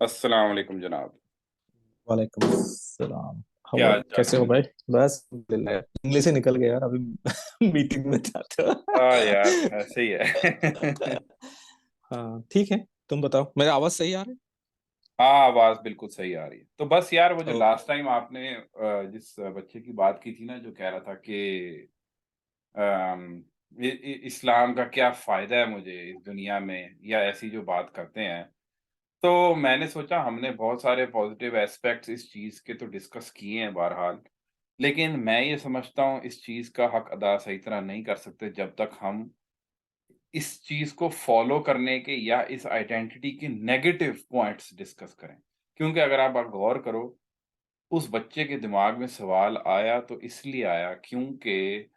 अस्सलाम वालेकुम जनाब। वालेकुम अस्सलाम। क्या हाउ हाल चाल कैसे है? हो भाई? बस अल्हम्दुलिल्लाह, इंग्लिश ही निकल गया यार अभी। मीटिंग में जाते हो। हाँ यार, ऐसे ही है। हाँ ठीक है। तुम बताओ, मेरा आवाज सही आ रहा हाँ, आवाज बिल्कुल सही आ रही है। तो बस यार, वो जो है? ओके। लास्ट टाइम आपने जिस बच्चे की बात की थी ना, जो कह रहा था कि अम, इस्लाम का क्या फायदा है मुझे इस दुनिया में, या ऐसी जो बात करते हैं। तो मैंने सोचा, हमने बहुत सारे पॉजिटिव एस्पेक्ट्स इस चीज के तो डिस्कस किए हैं बहरहाल। लेकिन मैं ये समझता हूँ, इस चीज का हक अदा सही तरह नहीं कर सकते जब तक हम इस चीज़ को फ़ॉलो करने के या इस आइडेंटिटी के नेगेटिव पॉइंट्स डिस्कस करें। क्योंकि अगर आप गौर करो, उस बच्चे के दिमाग में सवाल आया तो इसलिए आया क्योंकि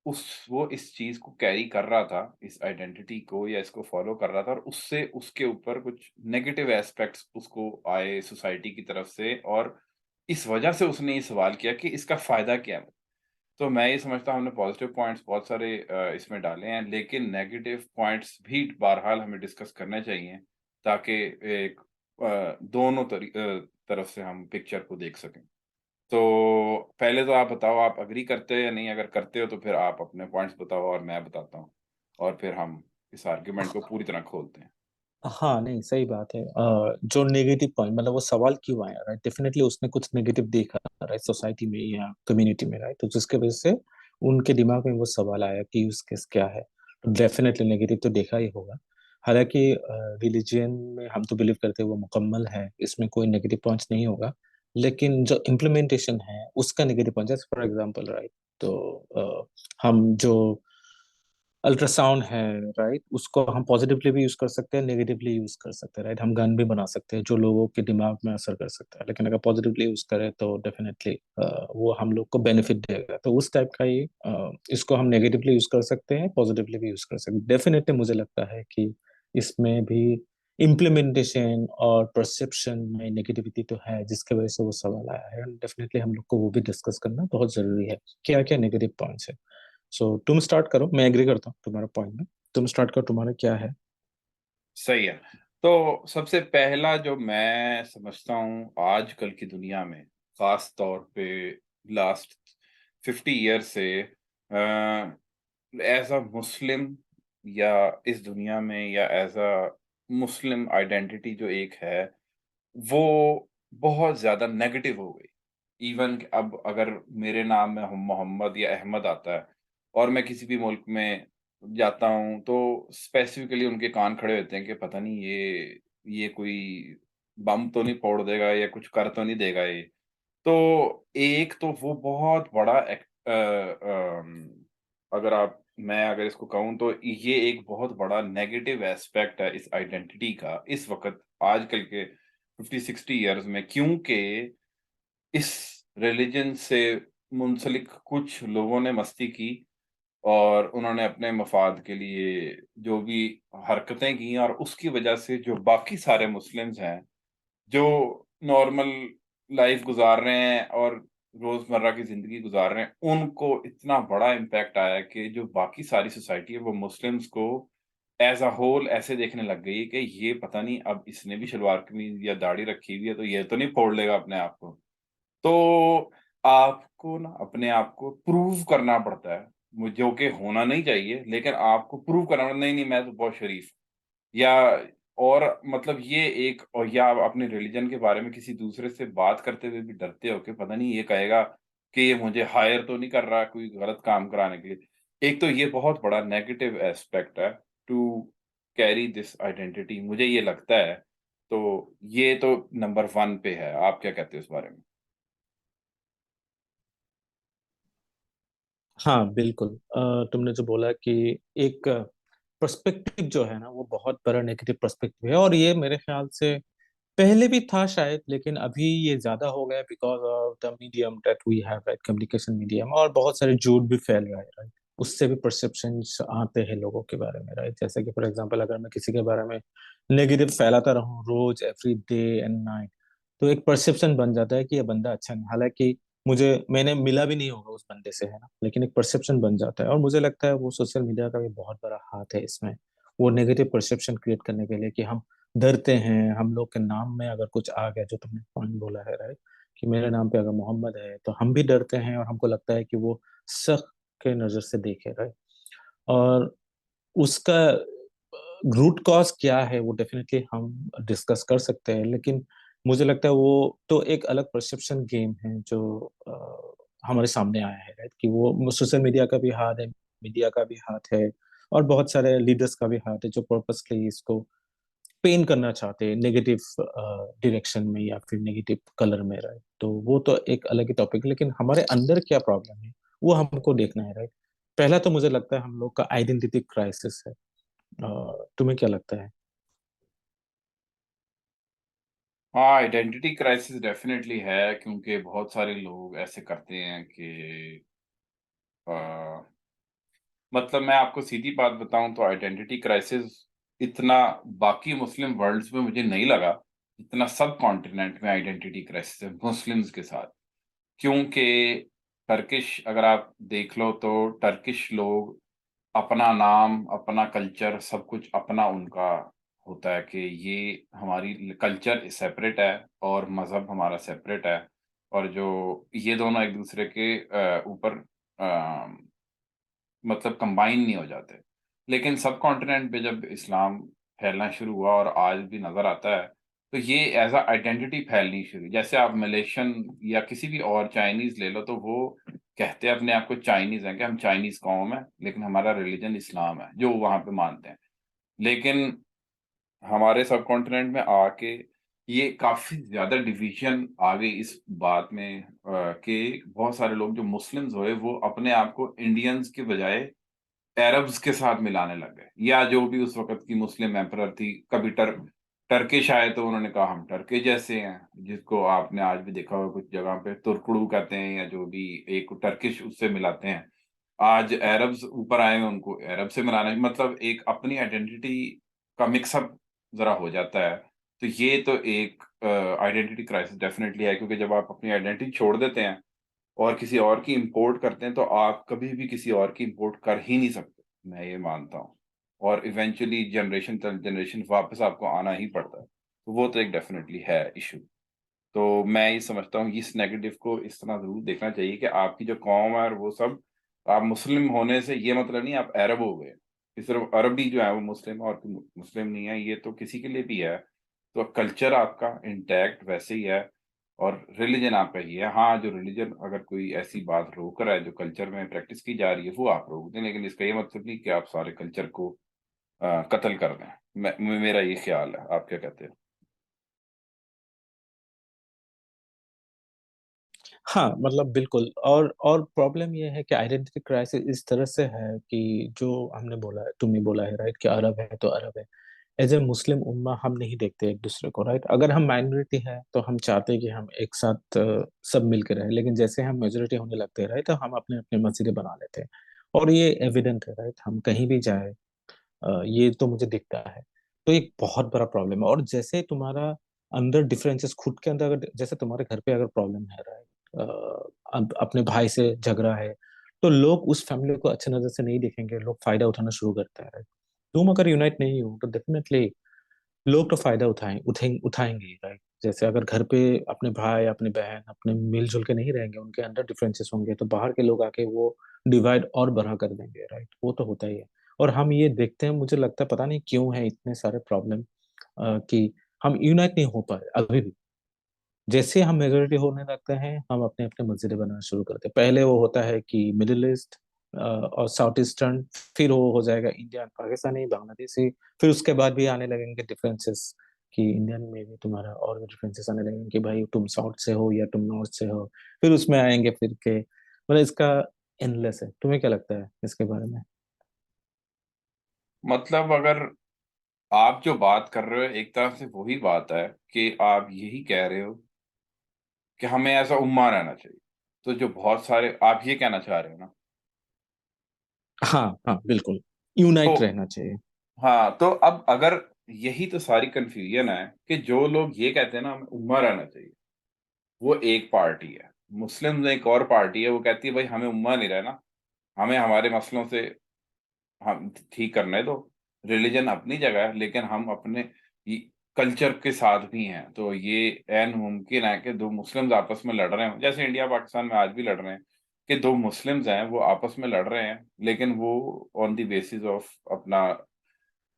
उस वो इस चीज़ को कैरी कर रहा था, इस आइडेंटिटी को या इसको फ़ॉलो कर रहा था, और उससे उसके ऊपर कुछ नेगेटिव एस्पेक्ट्स उसको आए सोसाइटी की तरफ से, और इस वजह से उसने ये सवाल किया कि इसका फ़ायदा क्या है? तो मैं ये समझता हूँ, हमने पॉजिटिव पॉइंट्स बहुत सारे इसमें डाले हैं, लेकिन नेगेटिव पॉइंट्स भी बहरहाल हमें डिस्कस करने चाहिए, ताकि एक दोनों तरफ से हम पिक्चर को देख सकें। तो पहले तो आप बताओ, आप एग्री करते हो या नहीं? अगर करते हो तो फिर आप अपने पॉइंट्स बताओ और मैं बताता हूँ, और फिर हम इस आर्गुमेंट को पूरी तरह खोलते हैं। हाँ नहीं, सही बात है। जो नेगेटिव पॉइंट मतलब वो सवाल क्यों आया, राइट? डेफिनेटली उसने कुछ नेगेटिव देखा, राइट, सोसाइटी में या कम्युनिटी में, राइट? तो जिसके वजह से उनके दिमाग में वो सवाल आया कि यूज केस क्या है। तो डेफिनेटली नेगेटिव तो देखा ही होगा। हालांकि रिलीजन में हम तो बिलीव करते हैं वो मुकम्मल है, इसमें कोई नेगेटिव पॉइंट्स नहीं होगा। लेकिन जो इम्प्लीमेंटेशन है उसका नेगेटिव पॉइंट, जैसे फॉर एग्जांपल, राइट? तो हम जो अल्ट्रासाउंड है, राइट, उसको हम पॉजिटिवली भी यूज कर सकते हैं, नेगेटिवली यूज कर सकते हैं, राइट? हम गन भी बना सकते हैं जो लोगों के दिमाग में असर कर सकता है, लेकिन अगर पॉजिटिवली यूज करें तो डेफिनेटली वो हम लोग को बेनिफिट देगा। तो उस टाइप का ही इसको हम नेगेटिवली यूज कर सकते हैं, पॉजिटिवली भी यूज कर सकते हैं। डेफिनेटली मुझे लगता है कि इसमें भी इम्प्लीमेंटेशन और परसेप्शन में नेगेटिविटी तो है, जिसके वजह से वो सवाल आया है। डेफिनेटली हम लोग को वो भी डिस्कस करना बहुत जरूरी है, क्या क्या नेगेटिव पॉइंट्स है। सो तुम स्टार्ट करो, मैं एग्री करता हूँ तुम्हारा पॉइंट में। तुम स्टार्ट करो, तुम्हारा क्या है? सही है। तो सबसे पहला जो मैं समझता हूँ आजकल की दुनिया में, ख़ास तौर पे लास्ट 50 ईयर से, एज़ अ मुस्लिम, या इस दुनिया में, या एज़ अ मुस्लिम आइडेंटिटी जो एक है, वो बहुत ज़्यादा नेगेटिव हो गई। इवन अब अगर मेरे नाम में मोहम्मद या अहमद आता है, और मैं किसी भी मुल्क में जाता हूँ, तो स्पेसिफिकली उनके कान खड़े होते हैं कि पता नहीं ये कोई बम तो नहीं फोड़ देगा, या कुछ कर तो नहीं देगा ये। तो एक तो वो बहुत बड़ा अगर इसको कहूँ, तो ये एक बहुत बड़ा नेगेटिव एस्पेक्ट है इस आइडेंटिटी का, इस वक़्त आजकल के 50-60 इयर्स में, क्योंकि इस रिलिजन से मुंसलिक कुछ लोगों ने मस्ती की, और उन्होंने अपने मफ़ाद के लिए जो भी हरकतें की, और उसकी वजह से जो बाकी सारे मुस्लिम्स हैं, जो नॉर्मल लाइफ गुज़ार रहे हैं और रोज़मर्रा की ज़िंदगी गुज़ार रहे हैं, उनको इतना बड़ा इम्पैक्ट आया कि जो बाकी सारी सोसाइटी है, वो मुस्लिम्स को एज़ अ होल ऐसे देखने लग गई है कि ये पता नहीं, अब इसने भी शलवार कमीज़ या दाढ़ी रखी हुई है, तो ये तो नहीं फोड़ लेगा अपने आप को। तो आपको ना अपने आप को प्रूव करना पड़ता है, जो कि होना नहीं चाहिए, लेकिन आपको प्रूव करना पड़ता है, नहीं, नहीं, मैं तो बहुत शरीफ हूँ। या और मतलब ये एक, और या आप अपने रिलीजन के बारे में किसी दूसरे से बात करते हुए भी डरते हो कि पता नहीं ये कहेगा कि ये मुझे हायर तो नहीं कर रहा कोई गलत काम कराने के लिए। एक तो ये बहुत बड़ा नेगेटिव एस्पेक्ट है टू कैरी दिस आइडेंटिटी, मुझे ये लगता है। तो ये तो नंबर 1 पे है। आप क्या कहते हो इस बारे में? हाँ बिल्कुल। तुमने जो बोला कि एक पर्सपेक्टिव जो है ना वो बहुत बड़ा नेगेटिव पर्सपेक्टिव है, और ये मेरे ख्याल से पहले भी था शायद, लेकिन अभी ये ज्यादा हो गया because of the medium that we have, right? Communication medium, और बहुत सारे झूठ भी फैल रहा है, राइट? उससे भी परसेप्शंस आते हैं लोगों के बारे में, राइट? जैसे कि फॉर एग्जांपल, अगर मैं किसी के बारे में नेगेटिव फैलाता रहूं रोज, एवरी डे एंड नाइट, तो एक परसेप्शन बन जाता है कि ये बंदा अच्छा नहीं। हालांकि मैंने मिला भी नहीं होगा उस बंदे से, है ना? लेकिन एक परसेप्शन बन जाता है, और मुझे लगता है वो सोशल मीडिया का भी बहुत बड़ा हाथ है इसमें, वो नेगेटिव परसेप्शन क्रिएट करने के लिए कि हम डरते हैं हम लोग के नाम में अगर कुछ आ गया, जो तुमने पॉइंट बोला है राइट, कि मेरे नाम पे अगर मोहम्मद है तो हम भी डरते हैं और हमको लगता है कि वो शक के नजर से देखे, राइट। और उसका रूट कॉज क्या है वो डेफिनेटली हम डिस्कस कर सकते हैं, लेकिन मुझे लगता है वो तो एक अलग परसेप्शन गेम है जो हमारे सामने आया है, राइट, कि वो सोशल मीडिया का भी हाथ है, मीडिया का भी हाथ है, और बहुत सारे लीडर्स का भी हाथ है जो पर्पसली इसको पेन करना चाहते हैं नेगेटिव डायरेक्शन में या फिर नेगेटिव कलर में, राइट। तो वो तो एक अलग ही टॉपिक है, लेकिन हमारे अंदर क्या प्रॉब्लम है वो हमको देखना है, राइट। पहला तो मुझे लगता है हम लोग का आइडेंटिटी क्राइसिस है। तुम्हें क्या लगता है? हाँ, आइडेंटिटी क्राइसिस डेफिनेटली है, क्योंकि बहुत सारे लोग ऐसे करते हैं कि अ, मतलब मैं आपको सीधी बात बताऊं तो आइडेंटिटी क्राइसिस इतना बाकी मुस्लिम वर्ल्ड्स में मुझे नहीं लगा जितना सब कॉन्टिनेंट में आइडेंटिटी क्राइसिस है मुस्लिम्स के साथ। क्योंकि टर्किश अगर आप देख लो तो टर्किश लोग अपना नाम, अपना कल्चर, सब कुछ अपना उनका होता है कि ये हमारी कल्चर सेपरेट है और मज़हब हमारा सेपरेट है, और जो ये दोनों एक दूसरे के ऊपर मतलब कंबाइन नहीं हो जाते। लेकिन सब कॉन्टिनेंट पे जब इस्लाम फैलना शुरू हुआ और आज भी नज़र आता है, तो ये एज़ अ आइडेंटिटी फैलनी शुरू हुई। जैसे आप मलेशियन या किसी भी और चाइनीज़ ले लो, तो वो कहते हैं अपने आप को चाइनीज़ हैं कि हम चाइनीज़ कौम हैं, लेकिन हमारा रिलिजन इस्लाम है, जो वहाँ पे मानते हैं। लेकिन हमारे सब कॉन्टिनेंट में आके ये काफ़ी ज़्यादा डिवीज़न आ गई इस बात में कि बहुत सारे लोग जो मुस्लिम्स हुए, वो अपने आप को इंडियंस के बजाय अरब्स के साथ मिलाने लग गए, या जो भी उस वक़्त की मुस्लिम एम्परर थी, कभी टर्किश आए तो उन्होंने कहा हम टर्किश जैसे हैं, जिसको आपने आज भी देखा होगा कुछ जगह पे तुर्कड़ू कहते हैं, या जो भी एक टर्किश उससे मिलाते हैं। आज अरब्स ऊपर आए हैं, उनको अरब से मिलाना मतलब एक अपनी आइडेंटिटी का मिक्स अप ज़रा हो जाता है। तो ये तो एक आइडेंटिटी क्राइसिस डेफ़िनिटली है, क्योंकि जब आप अपनी आइडेंटिटी छोड़ देते हैं और किसी और की इम्पोर्ट करते हैं, तो आप कभी भी किसी और की इम्पोर्ट कर ही नहीं सकते, मैं ये मानता हूँ। और इवेंचुअली जनरेशन टू जनरेशन वापस आपको आना ही पड़ता है। तो वो तो एक डेफ़िनेटली है इश्यू। तो मैं ये समझता हूँ कि इस नेगेटिव को इस तरह ज़रूर देखना चाहिए कि आपकी जो कौम है और वो सब, आप मुस्लिम होने से ये मतलब नहीं आप अरब हो गए। कि सिर्फ़ अरब ही जो है वो मुस्लिम है और कोई मुस्लिम नहीं है, ये तो किसी के लिए भी है। तो कल्चर आपका इंटैक्ट वैसे ही है और रिलिजन आपका ही है। हाँ, जो रिलिजन अगर कोई ऐसी बात रोक रहा है जो कल्चर में प्रैक्टिस की जा रही है, वो आप रोक दें, लेकिन इसका ये मतलब नहीं कि आप सारे कल्चर को कत्ल कर दें। मेरा ये ख़्याल है। आप क्या कहते हैं? हाँ मतलब बिल्कुल। और प्रॉब्लम ये है कि आइडेंटिटी क्राइसिस इस तरह से है कि जो हमने बोला है, तुमने बोला है राइट, कि अरब है तो अरब है। एज ए मुस्लिम उम्मा हम नहीं देखते एक दूसरे को, राइट। अगर हम माइनॉरिटी है तो हम चाहते हैं कि हम एक साथ सब मिलकर रहे, लेकिन जैसे हम मेजोरिटी होने लगते हैं राइट, तो हम अपने अपने मस्जिदें बना लेते हैं। और ये एविडेंट है राइट, हम कहीं भी जाए ये तो मुझे दिखता है। तो एक बहुत बड़ा प्रॉब्लम है। और जैसे तुम्हारा अंदर डिफरेंसेस खुद के अंदर, अगर जैसे तुम्हारे घर पे अगर प्रॉब्लम है राइट, अपने भाई से झगड़ा है, तो लोग उस फैमिली को अच्छे नजर से नहीं देखेंगे, लोग फायदा उठाना शुरू करते हैं, राइट। तुम अगर यूनाइट नहीं हो तो डेफिनेटली लोग तो फायदा उठाएंगे, राइट। जैसे अगर घर पे अपने भाई, अपने बहन, अपने मिलजुल के नहीं रहेंगे, उनके अंदर डिफरेंसेस होंगे, तो बाहर के लोग आके वो डिवाइड और बढ़ा कर देंगे, राइट। वो तो होता ही है। और हम ये देखते हैं, मुझे लगता है पता नहीं क्यों है इतने सारे प्रॉब्लम कि हम यूनाइट नहीं हो पाए अभी भी। जैसे हम मेजोरिटी होने लगते हैं, हम अपने अपने मस्जिदें बनाना शुरू करते हैं। पहले वो होता है कि मिडिल ईस्ट और साउथ ईस्टर्न, फिर वो हो जाएगा इंडियन, पाकिस्तानी, बांग्लादेशी, फिर उसके बाद भी आने लगेंगे डिफरेंसेस, कि इंडियन में भी तुम्हारा और भी डिफरेंसेस आने लगेंगे कि भाई तुम साउथ से हो या तुम नॉर्थ से हो। फिर उसमें आएंगे फिर के, मतलब इसका एंडलेस है। तुम्हें क्या लगता है इसके बारे में? मतलब अगर आप जो बात कर रहे हो, एक तरह से वही बात है कि आप यही कह रहे हो कि हमें ऐसा उम्मा रहना चाहिए। तो जो बहुत सारे आप ये कहना चाह रहे हो ना? हाँ हाँ बिल्कुल, तो यूनाइट रहना चाहिए। हाँ, तो अब अगर यही तो सारी कन्फ्यूजन है कि जो लोग ये कहते हैं ना हमें उम्मा रहना चाहिए, वो एक पार्टी है। मुस्लिम एक और पार्टी है, वो कहती है भाई हमें उम्मा नहीं रहना, हमें हमारे मसलों से हम ठीक करने दो। रिलीजन अपनी जगह है, लेकिन हम अपने कल्चर के साथ भी हैं, तो ये एन मुमकिन है कि दो मुस्लिम्स आपस में लड़ रहे हैं, जैसे इंडिया पाकिस्तान में आज भी लड़ रहे हैं, कि दो मुस्लिम्स हैं वो आपस में लड़ रहे हैं, लेकिन वो ऑन द बेसिस ऑफ अपना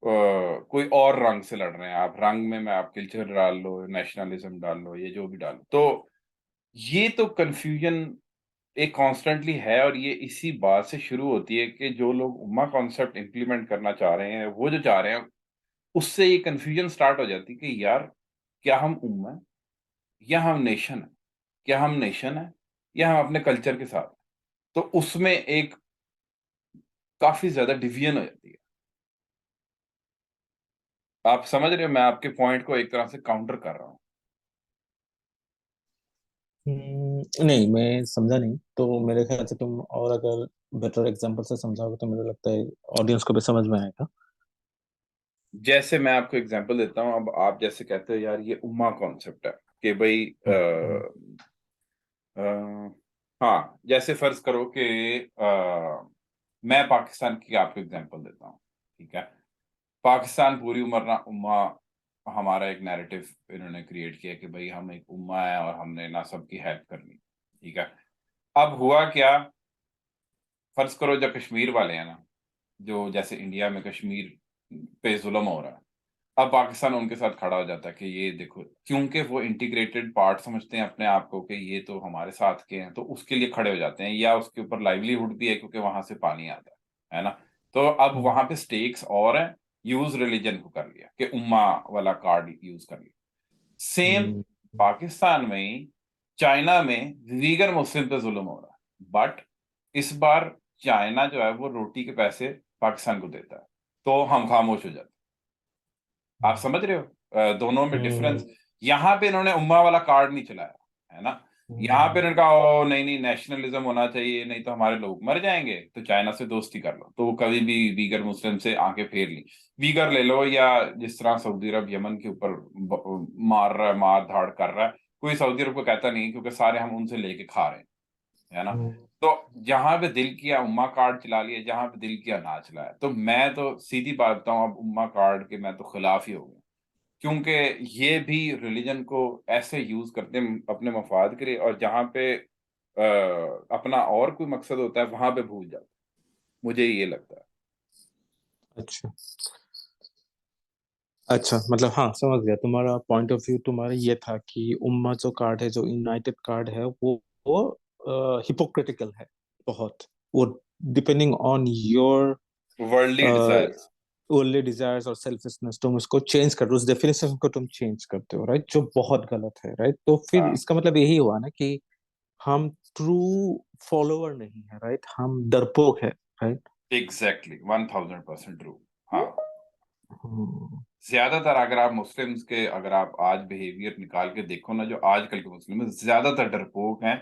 कोई और रंग से लड़ रहे हैं। आप रंग में मैं आप कल्चर डाल लो, नेशनलिज्म डाल लो, ये जो भी डालो, तो ये तो कंफ्यूजन एक कॉन्स्टेंटली है। और ये इसी बात से शुरू होती है कि जो लोग उम्मा कॉन्सेप्ट इंप्लीमेंट करना चाह रहे हैं, वो जो चाह रहे हैं, उससे ये कंफ्यूजन स्टार्ट हो जाती है कि यार, क्या हम उम्मा है या हम नेशन है? क्या हम नेशन है या हम अपने कल्चर के साथ हैं? तो उसमें एक काफी ज्यादा डिवीजन हो जाती है। आप समझ रहे हो, मैं आपके पॉइंट को एक तरह से काउंटर कर रहा हूँ। नहीं, मैं समझा नहीं, तो मेरे ख्याल से तुम और अगर बेटर एग्जांपल से समझाओगे तो मुझे लगता है ऑडियंस को भी समझ में आएगा। जैसे मैं आपको एग्जांपल देता हूँ, अब आप जैसे कहते हो यार ये उम्मा कॉन्सेप्ट है कि भाई हम्म, हम्म, अ, हाँ, जैसे फर्ज करो कि मैं पाकिस्तान की आपको एग्जांपल देता हूँ, ठीक है? पाकिस्तान पूरी उम्र ना उम्मा, हमारा एक नैरेटिव इन्होंने क्रिएट किया कि भाई हम एक उम्मा है और हमने ना सबकी हेल्प करनी, ठीक है? अब हुआ क्या, फर्ज करो जो कश्मीर वाले हैं ना, जो जैसे इंडिया में कश्मीर पे जुल्म हो रहा है, अब पाकिस्तान उनके साथ खड़ा हो जाता है कि ये देखो, क्योंकि वो इंटीग्रेटेड पार्ट समझते हैं अपने आप को कि ये तो हमारे साथ के हैं, तो उसके लिए खड़े हो जाते हैं, या उसके ऊपर लाइवलीहुड भी है क्योंकि वहां से पानी आता है ना? तो अब हम्म, वहां पे स्टेक्स और है, यूज रिलीजन को कर लिया कि उम्मा वाला कार्ड यूज कर लिया। सेम हम्म, पाकिस्तान में ही चाइना में वीगन मुस्लिम पे जुल्म हो रहा है, बट इस बार चाइना जो है वो रोटी के पैसे पाकिस्तान को देता है, तो हम खामोश हो जाते हैं। आप समझ रहे हो दोनों में हम्म, डिफरेंस? यहाँ पे इन्होंने उम्मा वाला कार्ड नहीं चलाया, है ना? यहाँ पे हम्म, इन्होंने कहा ओ नहीं नहीं, नेशनलिज्म होना चाहिए, नहीं तो हमारे लोग मर जाएंगे, तो चाइना से दोस्ती कर लो। तो वो कभी भी वीगर मुस्लिम से आंखें फेर ली। वीगर ले लो, या जिस तरह सऊदी अरब यमन के ऊपर मार रहा है, मार धाड़ कर रहा है, कोई सऊदी अरब को कहता नहीं, क्योंकि सारे हम उनसे लेके खा रहे हैं, है ना? हम्म, तो जहां पे दिल किया उम्मा कार्ड चला लिया, जहां पे दिल किया ना चलाया। तो मैं तो सीधी बात बताऊं, अब उम्मा कार्ड के मैं तो खिलाफ ही हो गया, क्योंकि ये भी रिलीजन को ऐसे यूज करते हैं अपने मफाद के लिए, और जहां पे अपना और कोई मकसद होता है वहां पे भूल जाते हैं। मुझे ये लगता है। अच्छा, अच्छा, मतलब हाँ, समझ गया तुम्हारा पॉइंट ऑफ व्यू। तुम्हारा ये था कि उम्मा जो कार्ड है, जो यूनाइटेड कार्ड है, वो हिपोक्रिटिकल है बहुत। वो depending on your worldly desires. Only desires और सेल्फिशनेस, तुम उसको चेंज कर, उस डेफिनेशन को तुम चेंज करते हो, राइट? जो बहुत गलत है, राइट? तो फिर हाँ, इसका मतलब यही हुआ ना कि हम ट्रू फॉलोअर नहीं है, राइट? हम डरपोक है, राइट? Exactly 1000% true. हाँ, हम्म, ज्यादातर अगर आप मुस्लिम्स के, अगर आप आज बिहेवियर निकाल के देखो ना, जो आजकल के मुस्लिम हैं, ज्यादातर डरपोक हैं।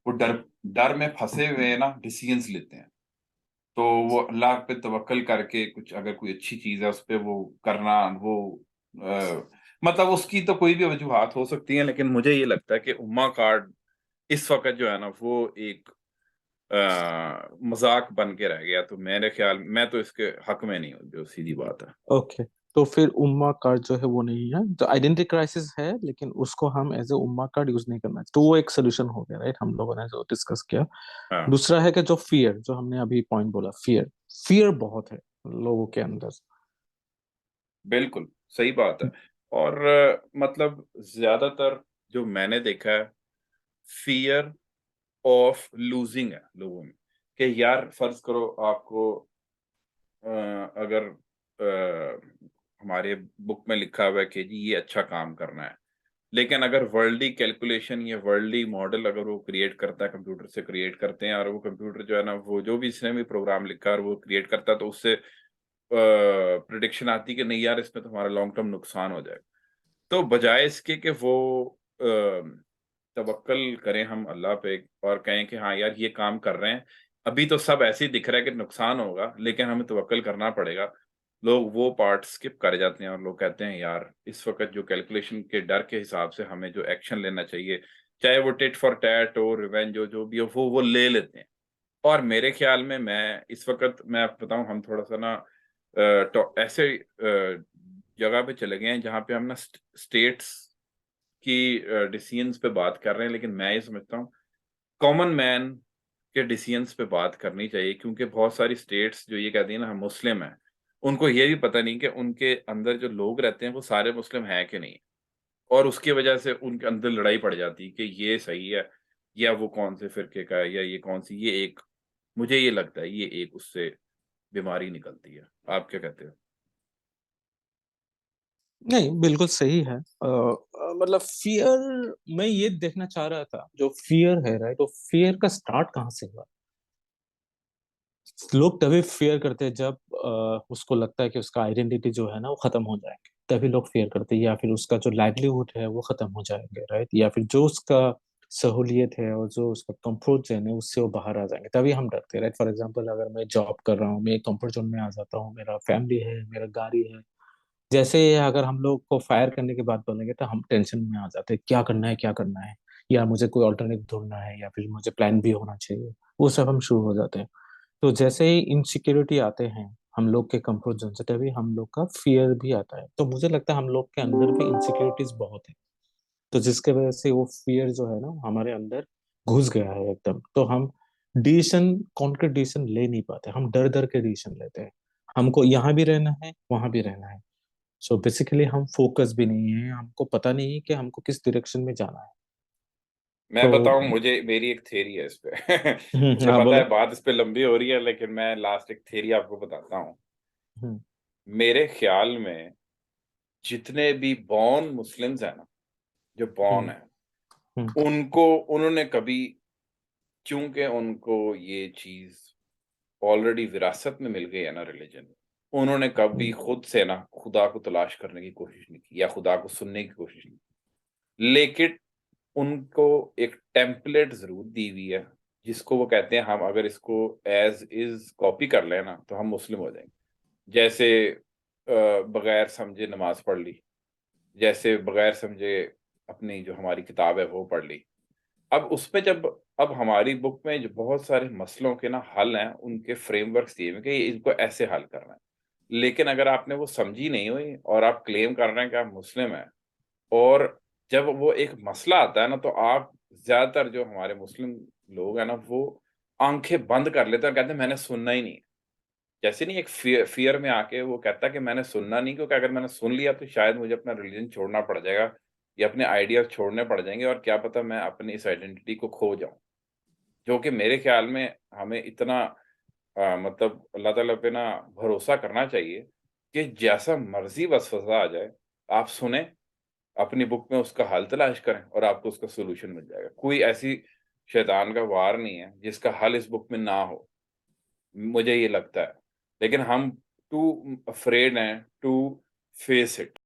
वो डर डर में फंसे हुए हैं ना, डिसीजंस लेते हैं। तो वो अल्लाह पे तवक्कल करके कुछ, अगर कोई अच्छी चीज है उस पे वो करना, वो मतलब उसकी तो कोई भी वजूहात हो सकती हैं, लेकिन मुझे ये लगता है कि उम्मा कार्ड इस वक्त जो है ना, वो एक मजाक बन के रह गया। तो मेरे ख्याल, मैं तो इसके हक में नहीं हूँ, जो सीधी बात है। ओके। तो फिर उम्मा कार्ड जो है वो नहीं है, तो आइडेंटिटी क्राइसिस है, लेकिन उसको हम एज ए उम्मा कार्ड यूज नहीं करना चाहिए, तो वो एक सोल्यूशन हो गया, राइट? हम लोगों ने जो डिस्कस किया। हाँ, दूसरा है कि जो फियर, जो हमने अभी पॉइंट बोला, फियर, फियर बहुत है लोगों के अंदर। बिल्कुल सही बात है। और मतलब ज्यादातर जो मैंने देखा है, फियर ऑफ लूजिंग है लोगों में। कि यार फर्ज करो आपको अगर हमारे बुक में लिखा हुआ है कि जी ये अच्छा काम करना है, लेकिन अगर वर्ल्डली कैलकुलेशन या वर्ल्डली मॉडल अगर वो क्रिएट करता है, कंप्यूटर से क्रिएट करते हैं, और वो कंप्यूटर जो है ना, वो जो भी इसने भी प्रोग्राम लिखा है और वो क्रिएट करता है, तो उससे प्रिडिक्शन आती कि नहीं यार, इसमें तो हमारा लॉन्ग टर्म नुकसान हो जाएगा। तो बजाय इसके कि वो तवक्कल करें हम अल्लाह पे, और कहें कि हाँ यार ये काम कर रहे हैं, अभी तो सब ऐसे ही दिख रहा है कि नुकसान होगा, लेकिन हमें तवक्कल करना पड़ेगा, लोग वो पार्ट स्किप कर जाते हैं। और लोग कहते हैं यार इस वक्त जो कैलकुलेशन के डर के हिसाब से हमें जो एक्शन लेना चाहिए, चाहे वो टिट फॉर टैट हो, रिवेंज हो, जो भी हो, वो ले लेते हैं। और मेरे ख्याल में, मैं इस वक्त मैं आपको बताऊं, हम थोड़ा सा ना ऐसे जगह पे चले गए हैं जहाँ पे हम ना स्टेट्स की डिसीजंस पे बात कर रहे हैं, लेकिन मैं ये समझता हूँ कॉमन मैन के डिसीजंस पे बात करनी चाहिए, क्योंकि बहुत सारी स्टेट्स जो ये कहती हैं ना हम मुस्लिम हैं, उनको ये भी पता नहीं कि उनके अंदर जो लोग रहते हैं वो सारे मुस्लिम हैं कि नहीं, और उसकी वजह से उनके अंदर लड़ाई पड़ जाती है कि ये सही है या वो कौन से फिरके का है, या ये कौन सी, ये एक, मुझे ये लगता है ये एक उससे बीमारी निकलती है। आप क्या कहते हो? नहीं, बिल्कुल सही है। मतलब फियर, मैं ये देखना चाह रहा था, जो फियर है राइट, तो फियर का स्टार्ट कहाँ से हुआ? लोग तभी फेयर करते हैं जब उसको लगता है कि उसका आइडेंटिटी जो है ना वो खत्म हो जाएंगे, तभी लोग फेयर करते हैं, या फिर उसका जो लाइवलीहुड है वो खत्म हो जाएंगे राइट, या फिर जो उसका सहूलियत है और जो उसका कंफर्ट जोन है उससे वो बाहर आ जाएंगे, तभी हम डरते हैं राइट। फॉर एग्जांपल, अगर मैं जॉब कर रहा हूँ, मैं कंफर्ट जोन में आ जाता हूँ, मेरा फैमिली है, मेरा गाड़ी है, जैसे अगर हम लोग को फायर करने की बात बोलेंगे तो हम टेंशन में आ जाते हैं, क्या करना है क्या करना है, या मुझे कोई ऑल्टरनेट ढूंढना है, या फिर मुझे प्लान भी होना चाहिए, वो सब हम शुरू हो जाते हैं। तो जैसे ही इनसिक्योरिटी आते हैं हम लोग के कंफर्ट जोन से, तभी हम लोग का फियर भी आता है। तो मुझे लगता है हम लोग के अंदर भी इनसिक्योरिटीज बहुत है, तो जिसके वजह से वो फियर जो है ना हमारे अंदर घुस गया है एकदम। तो हम डिसीजन, कॉन्क्रीट डिसीजन ले नहीं पाते, हम डर डर के डिसीजन लेते हैं। हमको यहाँ भी रहना है, वहां भी रहना है। सो बेसिकली हम फोकस भी नहीं है, हमको पता नहीं है कि हमको किस डायरेक्शन में जाना है। मैं तो बताऊं, मुझे मेरी एक थ्योरी है इस पे मुझे हाँ पता बोलो। है बात इस पे लंबी हो रही है, लेकिन मैं लास्ट एक थ्योरी आपको बताता हूँ। हम्म। मेरे ख्याल में जितने भी बॉर्न मुस्लिम्स हैं ना, जो बॉर्न हम्म। है, हम्म। उनको उन्होंने कभी, क्योंकि उनको ये चीज ऑलरेडी विरासत में मिल गई है ना, रिलीजन, उन्होंने कभी हम्म। खुद से ना खुदा को तलाश करने की कोशिश नहीं की या खुदा को सुनने की कोशिश नहीं की, लेकिन उनको एक टेम्पलेट जरूर दी हुई है, जिसको वो कहते हैं हम अगर इसको एज इज कॉपी कर लें ना तो हम मुस्लिम हो जाएंगे। जैसे बगैर समझे नमाज पढ़ ली, जैसे बगैर समझे अपनी जो हमारी किताब है वो पढ़ ली। अब उसमें जब, अब हमारी बुक में जो बहुत सारे मसलों के ना हल हैं, उनके फ्रेमवर्क्स दिए हुए हैं कि इनको ऐसे हल करना है, लेकिन अगर आपने वो समझी नहीं हुई और आप क्लेम कर रहे हैं कि आप मुस्लिम हैं, और जब वो एक मसला आता है ना तो आप, ज्यादातर जो हमारे मुस्लिम लोग हैं ना वो आंखें बंद कर लेते हैं और कहते हैं मैंने सुनना ही नहीं। जैसे नहीं, एक फियर में आके वो कहता है कि मैंने सुनना नहीं, क्योंकि अगर मैंने सुन लिया तो शायद मुझे अपना रिलीजन छोड़ना पड़ जाएगा या अपने आइडियाज छोड़ने पड़ जाएंगे, और क्या पता मैं अपनी इस आइडेंटिटी को खो जाऊं। जो कि मेरे ख्याल में हमें इतना मतलब अल्लाह ताला पे ना भरोसा करना चाहिए कि जैसा मर्जी वसवसा आ जाए, आप सुने, अपनी बुक में उसका हल तलाश करें और आपको उसका सॉल्यूशन मिल जाएगा। कोई ऐसी शैतान का वार नहीं है जिसका हल इस बुक में ना हो, मुझे ये लगता है। लेकिन हम टू अफ्रेड हैं टू फेस इट।